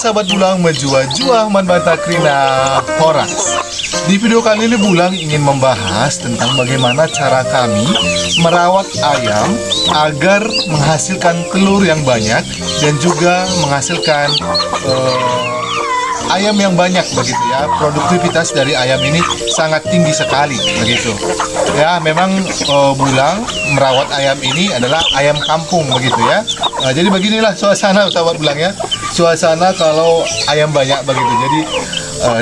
sahabat Bulang menjua-jua manbatakrina horas. Di video kali ini Bulang ingin membahas tentang bagaimana cara kami merawat ayam agar menghasilkan telur yang banyak dan juga menghasilkan ayam yang banyak begitu ya. Produktivitas dari ayam ini sangat tinggi sekali begitu. Ya, memang Bulang merawat ayam ini adalah ayam kampung begitu ya. Jadi beginilah suasana sahabat Bulang ya. Suasana kalau ayam banyak begitu. Jadi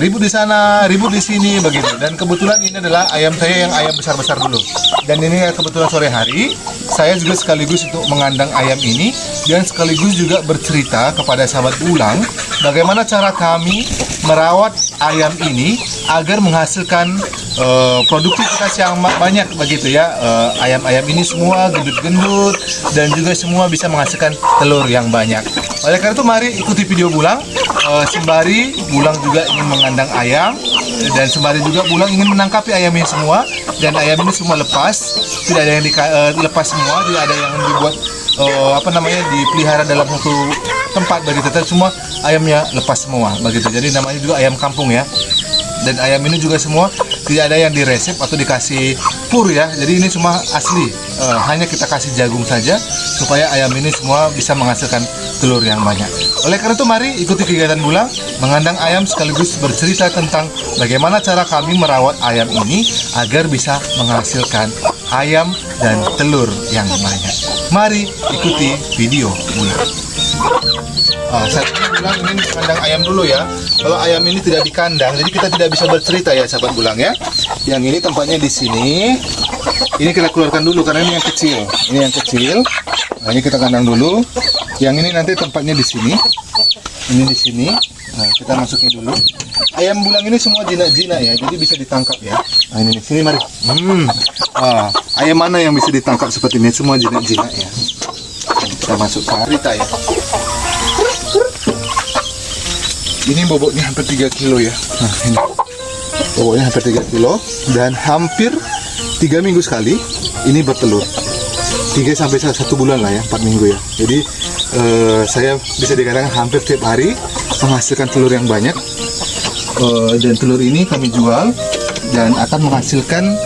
ribut di sana, ribut di sini begitu. Dan kebetulan ini adalah ayam saya yang ayam besar-besar dulu. Dan ini kebetulan sore hari saya juga sekaligus untuk mengandang ayam ini dan sekaligus juga bercerita kepada sahabat Bulang bagaimana cara kami merawat ayam ini agar menghasilkan produktivitas yang banyak begitu ya. Ayam-ayam ini semua gendut-gendut dan juga semua bisa menghasilkan telur yang banyak. Oleh karena itu mari ikuti video Bulang. Sembari Bulang juga ingin mengandang ayam dan sembari juga Bulang ingin menangkapi ayam ini semua, dan ayam ini semua lepas, tidak ada yang lepas semua, tidak ada yang dibuat dipelihara dalam satu tempat begitu, semua ayamnya lepas semua begitu. Jadi namanya juga ayam kampung ya. Dan ayam ini juga semua tidak ada yang diresep atau dikasih pur ya. Jadi ini semua asli, hanya kita kasih jagung saja supaya ayam ini semua bisa menghasilkan telur yang banyak. Oleh karena itu mari ikuti kegiatan Bulang mengandang ayam sekaligus bercerita tentang bagaimana cara kami merawat ayam ini agar bisa menghasilkan ayam dan telur yang banyak. Mari ikuti video Bulang. Saat ini Bulang ingin mengandang ayam dulu ya. Kalau ayam ini tidak dikandang, jadi kita tidak bisa bercerita ya sahabat Bulang ya. Yang ini tempatnya di sini. Ini kita keluarkan dulu karena ini yang kecil. Ini yang kecil. Nah, ini kita kandang dulu. Yang ini nanti tempatnya di sini. Ini di sini. Nah, kita masukin dulu. Ayam Bulang ini semua jinak-jinak ya, jadi bisa ditangkap ya. Nah, ini nih, sini mari. Ayam mana yang bisa ditangkap seperti ini? Semua jinak-jinak ya. Kita masukkan cerita ya. Ini bobotnya hampir 3 kilo ya. Nah, ini bobotnya hampir 3 kilo dan hampir 3 minggu sekali ini bertelur. 3 sampai 1 bulan lah ya, 4 minggu ya. Jadi saya bisa dikatakan hampir tiap hari menghasilkan telur yang banyak. Dan telur ini kami jual dan akan menghasilkan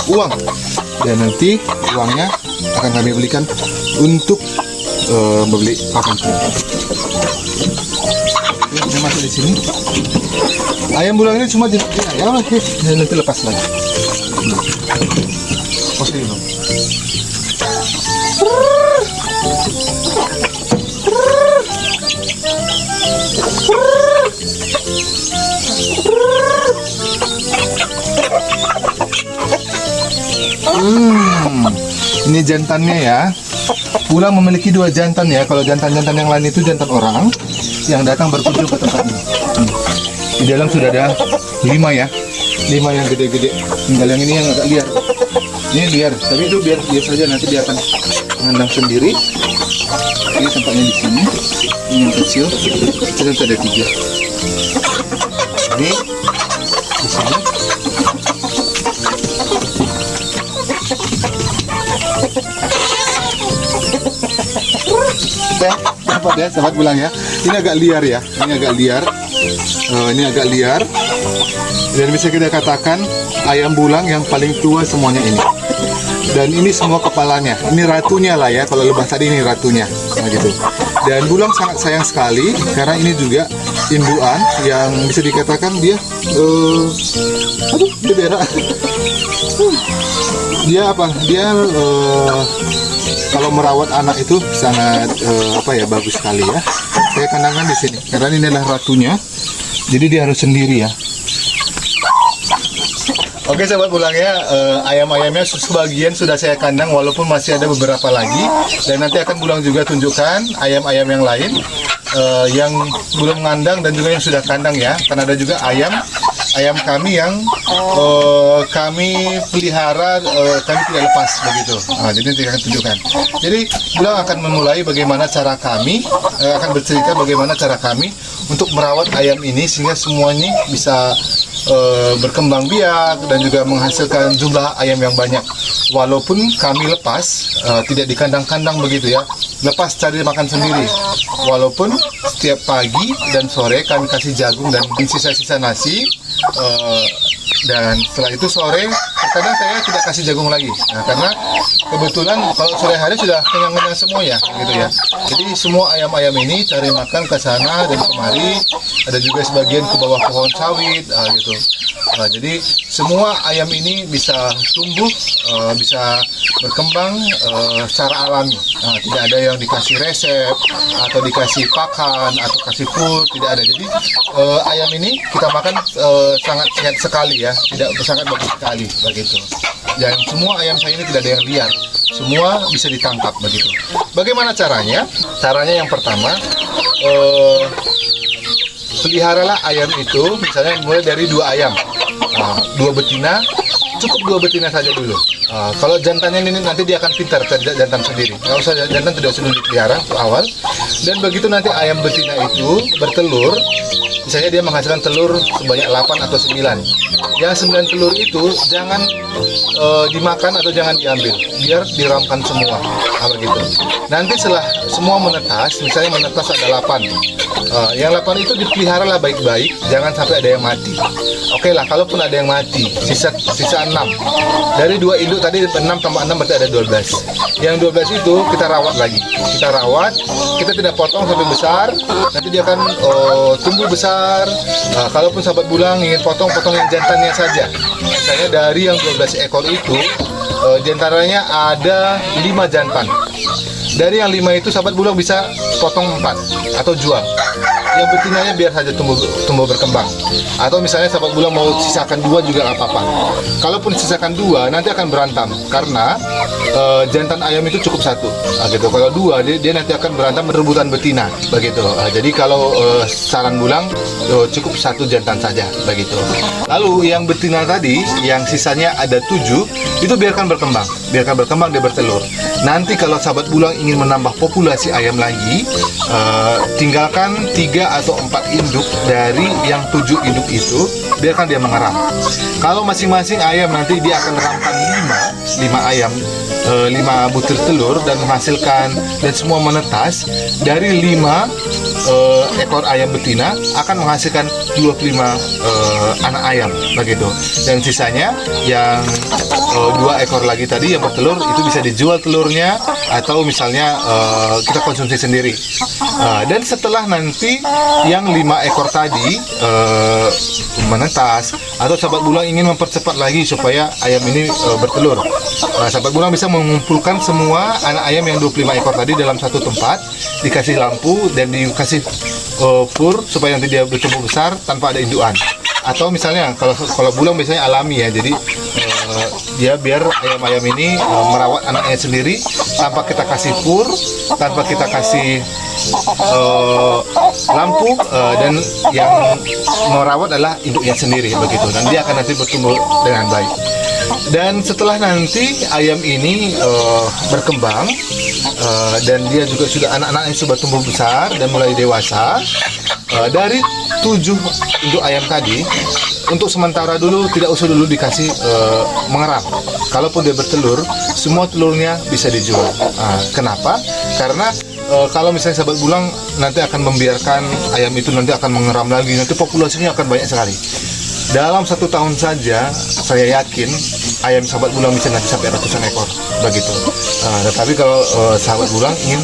uang. Dan nanti uangnya akan kami belikan untuk membeli pakan telur. Ini masuk di sini. Ayam Bulang ini cuma jenis ayam lagi. Nanti lepas lagi. Posisi dulu. Ini jantannya ya. Bulang memiliki 2 jantan ya. Kalau jantan-jantan yang lain itu jantan orang yang datang berkunjung ke tempat ini. Di dalam sudah ada 5 ya. 5 yang gede-gede. Tinggal yang ini yang agak liar. Ini liar, tapi itu biar saja, nanti dia akan mengandang sendiri. Ini tempatnya di sini. Ini yang kecil. Kecil itu ada 3. Ini di sini. Dapat ya sahabat Bulang ya. Ini agak liar ya. Ini agak liar. Ini agak liar. Dan bisa kita katakan ayam Bulang yang paling tua semuanya ini. Dan ini semua kepalanya. Ini ratunya lah ya. Kalau lebah tadi ini ratunya. Nah gitu. Dan Bulang sangat sayang sekali karena ini juga induan yang bisa dikatakan dia dia berak. Dia apa? Dia kalau merawat anak itu sangat bagus sekali ya. Saya kandangkan di sini karena ini adalah ratunya. Jadi dia harus sendiri ya. Oke sahabat Bulang ya, ayam-ayamnya sebagian sudah saya kandang walaupun masih ada beberapa lagi, dan nanti akan Bulang juga tunjukkan ayam-ayam yang lain yang belum mengandang dan juga yang sudah kandang ya. Karena ada juga ayam ayam kami yang kami pelihara, kami tidak lepas begitu. Jadi nanti akan tunjukkan. Jadi Bulang akan memulai bagaimana cara kami, akan bercerita bagaimana cara kami untuk merawat ayam ini sehingga semuanya bisa berkembang biak dan juga menghasilkan jumlah ayam yang banyak. Walaupun kami lepas, tidak di kandang-kandang begitu ya, lepas cari makan sendiri. Walaupun setiap pagi dan sore kami kasih jagung dan sisa-sisa nasi, dan setelah itu sore terkadang saya tidak kasih jagung lagi. Nah, karena kebetulan kalau sore hari sudah kenyang-kenyang semua ya, gitu ya. Jadi semua ayam-ayam ini cari makan ke sana dan kemari. Ada juga sebagian ke bawah pohon sawit, gitu. Jadi semua ayam ini bisa tumbuh, bisa berkembang secara alami. Tidak ada yang dikasih resep atau dikasih pakan atau kasih pul, tidak ada. Jadi ayam ini kita makan sangat sehat sekali ya, tidak sangat bagus sekali begitu. Dan semua ayam saya ini tidak ada yang liar, semua bisa ditangkap begitu. Bagaimana caranya? Caranya yang pertama, peliharalah ayam itu, misalnya mulai dari 2 ayam, 2 betina, cukup 2 betina saja dulu. Kalau jantannya ini nanti dia akan pintar cari jantan sendiri. Kalau usah jantan tidak usah dulu dipelihara awal. Dan begitu nanti ayam betina itu bertelur, misalnya dia menghasilkan telur sebanyak 8 atau 9. Yang 9 telur itu jangan dimakan atau jangan diambil, biar diramkan semua. Begitu. Nanti setelah semua menetas, misalnya menetas ada 8. Yang 8 itu dipelihara lah baik-baik, jangan sampai ada yang mati. Oke lah, kalaupun ada yang mati, sisa 6. Dari 2 induk tadi 6 tambah 6 berarti ada 12. Yang 12 itu kita rawat lagi. Kita rawat, kita tidak potong sampai besar. Nanti dia akan tumbuh besar. Kalaupun sahabat Bulang ingin potong yang jantannya saja. Misalnya dari yang 12 ekor itu, diantaranya ada 5 jantan. Dari yang 5 itu sahabat Bulang bisa potong 4 atau jual. Yang betinanya biar saja tumbuh berkembang. Atau misalnya sahabat Bulang mau sisakan 2 juga nggak apa-apa. Kalaupun sisakan 2 nanti akan berantam karena jantan ayam itu cukup 1. Gitu. Kalau 2 dia nanti akan berantam rebutan betina begitu. Jadi kalau saran Bulang cukup 1 jantan saja begitu. Lalu yang betina tadi yang sisanya ada 7 itu biarkan berkembang dia bertelur. Nanti kalau sahabat Bulang ingin menambah populasi ayam lagi, tinggalkan 3 atau 4 induk dari yang 7 induk itu, biarkan dia mengeram. Kalau masing-masing ayam nanti dia akan ramkan 5 ayam, 5 butir telur dan menghasilkan dan semua menetas. Dari 5 ekor ayam betina akan menghasilkan 25 anak ayam begitu. Dan sisanya yang 2 ekor lagi tadi yang bertelur itu bisa dijual telurnya atau misalnya kita konsumsi sendiri. Dan setelah nanti yang 5 ekor tadi menetas atau sahabat Bulang ingin mempercepat lagi supaya ayam ini bertelur, sahabat Bulang bisa mengumpulkan semua anak ayam yang 25 ekor tadi dalam satu tempat, dikasih lampu dan dikasih pur supaya nanti dia bertumbuh besar tanpa ada indukan. Atau misalnya kalau Bulang biasanya alami ya, jadi dia biar ayam-ayam ini merawat anaknya sendiri tanpa kita kasih pur, tanpa kita kasih lampu, dan yang merawat adalah induknya sendiri begitu, dan dia akan nanti bertumbuh dengan baik. Dan setelah nanti ayam ini berkembang dan dia juga sudah anak-anaknya sudah tumbuh besar dan mulai dewasa, dari 7 induk ayam tadi untuk sementara dulu tidak usah dulu dikasih mengeram. Kalaupun dia bertelur, semua telurnya bisa dijual. Kenapa? Karena kalau misalnya sahabat Bulang nanti akan membiarkan ayam itu nanti akan mengeram lagi, nanti populasinya akan banyak sekali. Dalam 1 tahun saja, saya yakin ayam sahabat Bulang bisa nanti sampai ratusan ekor begitu. Tetapi kalau sahabat Bulang ingin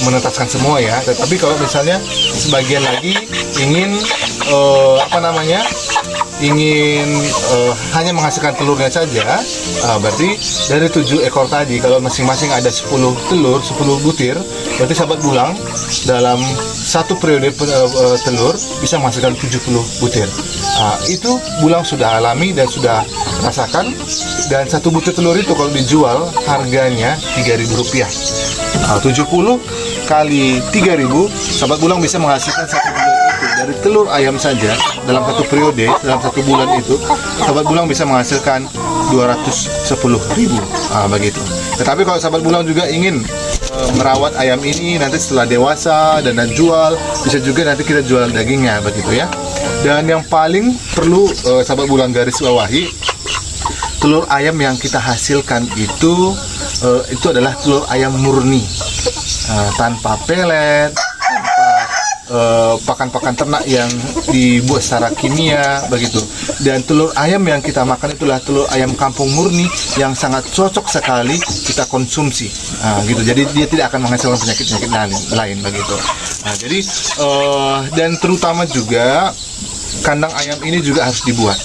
menetaskan semua ya, tetapi kalau misalnya sebagian lagi ingin ingin hanya menghasilkan telurnya saja, berarti dari 7 ekor tadi kalau masing-masing ada 10 telur, 10 butir, berarti sahabat Bulang dalam satu periode telur bisa menghasilkan 70 butir. Itu Bulang sudah alami dan sudah rasakan. Dan 1 butir telur itu kalau dijual harganya Rp3.000. 70 kali 3.000, sahabat Bulang bisa menghasilkan 1 bulan itu. dari telur ayam saja dalam satu periode, dalam satu bulan itu, sahabat bulang bisa menghasilkan 210.000 begitu. Tetapi kalau sahabat bulang juga ingin merawat ayam ini nanti setelah dewasa dan jual, bisa juga nanti kita jual dagingnya begitu ya. Dan yang paling perlu sahabat bulang garis bawahi, telur ayam yang kita hasilkan itu adalah telur ayam murni, tanpa pelet, pakan-pakan ternak yang dibuat secara kimia begitu. Dan telur ayam yang kita makan itulah telur ayam kampung murni yang sangat cocok sekali kita konsumsi gitu. Jadi dia tidak akan menghasilkan penyakit-penyakit lain begitu. Jadi dan terutama juga kandang ayam ini juga harus dibuat.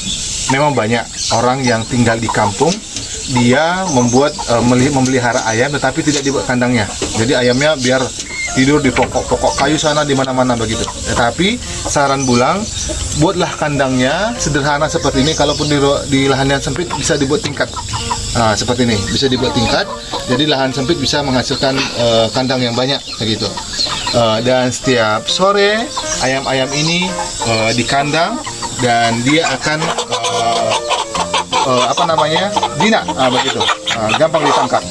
Memang banyak orang yang tinggal di kampung, dia membuat memelihara ayam tetapi tidak dibuat kandangnya. Jadi ayamnya biar tidur di pokok-pokok kayu sana di mana-mana begitu. Tetapi saran bulang, buatlah kandangnya sederhana seperti ini. Kalaupun di lahan yang sempit bisa dibuat tingkat. Seperti ini, bisa dibuat tingkat. Jadi lahan sempit bisa menghasilkan kandang yang banyak begitu. Dan setiap sore ayam-ayam ini di kandang dan dia akan jinak begitu, gampang ditangkap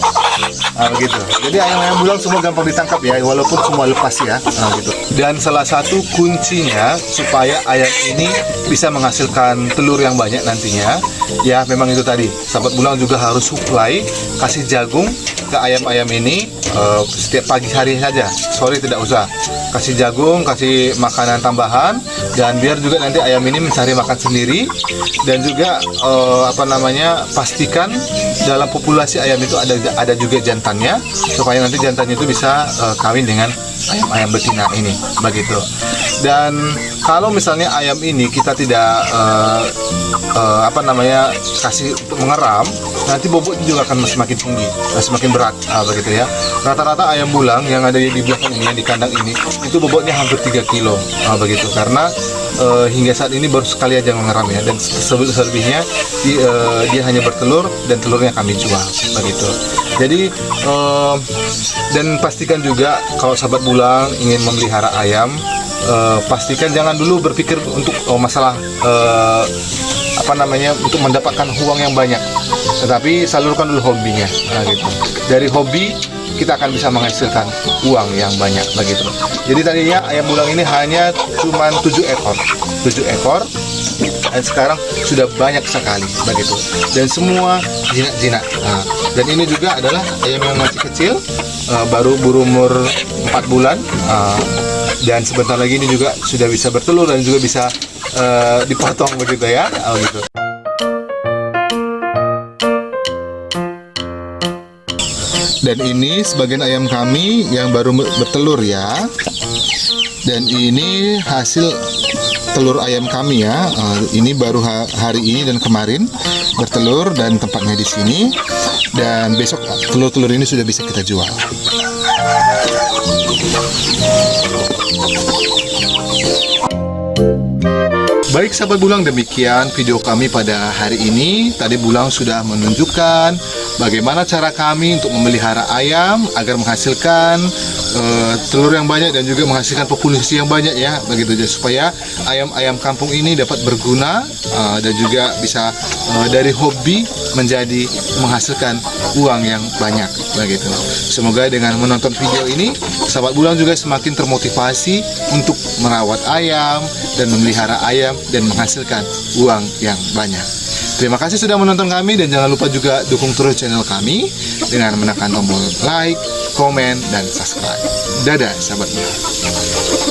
begitu. Jadi ayam-ayam bulang semua gampang ditangkap ya, walaupun semua lepas ya gitu. Dan salah satu kuncinya supaya ayam ini bisa menghasilkan telur yang banyak nantinya ya, memang itu tadi, sahabat bulang juga harus supply, kasih jagung ke ayam-ayam ini setiap pagi hari saja, sore tidak usah. Kasih jagung, kasih makanan tambahan, dan biar juga nanti ayam ini mencari makan sendiri. Dan juga pastikan dalam populasi ayam itu ada juga jantannya, supaya nanti jantannya itu bisa kawin dengan ayam-ayam betina ini begitu. Dan kalau misalnya ayam ini kita tidak kasih untuk mengeram, nanti bobotnya juga akan semakin tinggi, semakin berat begitu ya. Rata-rata ayam bulang yang ada di belakang ini, di kandang ini, itu bobotnya hampir 3 kilo begitu, karena hingga saat ini baru sekali aja mengeram ya, dan selebihnya dia hanya bertelur dan telurnya kami jual begitu. Jadi dan pastikan juga kalau sahabat bulang ingin memelihara ayam, pastikan jangan dulu berpikir untuk masalah untuk mendapatkan uang yang banyak, tetapi salurkan dulu hobinya gitu. Dari hobi kita akan bisa menghasilkan uang yang banyak begitu. Jadi tadinya ayam bulang ini hanya cuma 7 ekor dan sekarang sudah banyak sekali begitu, dan semua jinak-jinak. Dan ini juga adalah ayam yang masih kecil, baru berumur 4 bulan, dan sebentar lagi ini juga sudah bisa bertelur dan juga bisa dipotong begitu ya, gitu. Dan ini sebagian ayam kami yang baru bertelur ya. Dan ini hasil telur ayam kami ya. Ini baru hari ini dan kemarin bertelur, dan tempatnya di sini. Dan besok telur-telur ini sudah bisa kita jual. Baik sahabat bulang, demikian video kami pada hari ini. Tadi bulang sudah menunjukkan bagaimana cara kami untuk memelihara ayam agar menghasilkan telur yang banyak dan juga menghasilkan populasi yang banyak ya, begitu aja, supaya ayam-ayam kampung ini dapat berguna dan juga bisa dari hobi menjadi menghasilkan uang yang banyak begitu. Semoga dengan menonton video ini sahabat bulang juga semakin termotivasi untuk merawat ayam dan memelihara ayam dan menghasilkan uang yang banyak. Terima kasih sudah menonton kami, dan jangan lupa juga dukung terus channel kami dengan menekan tombol like, komen, dan subscribe. Dadah sahabat bulang.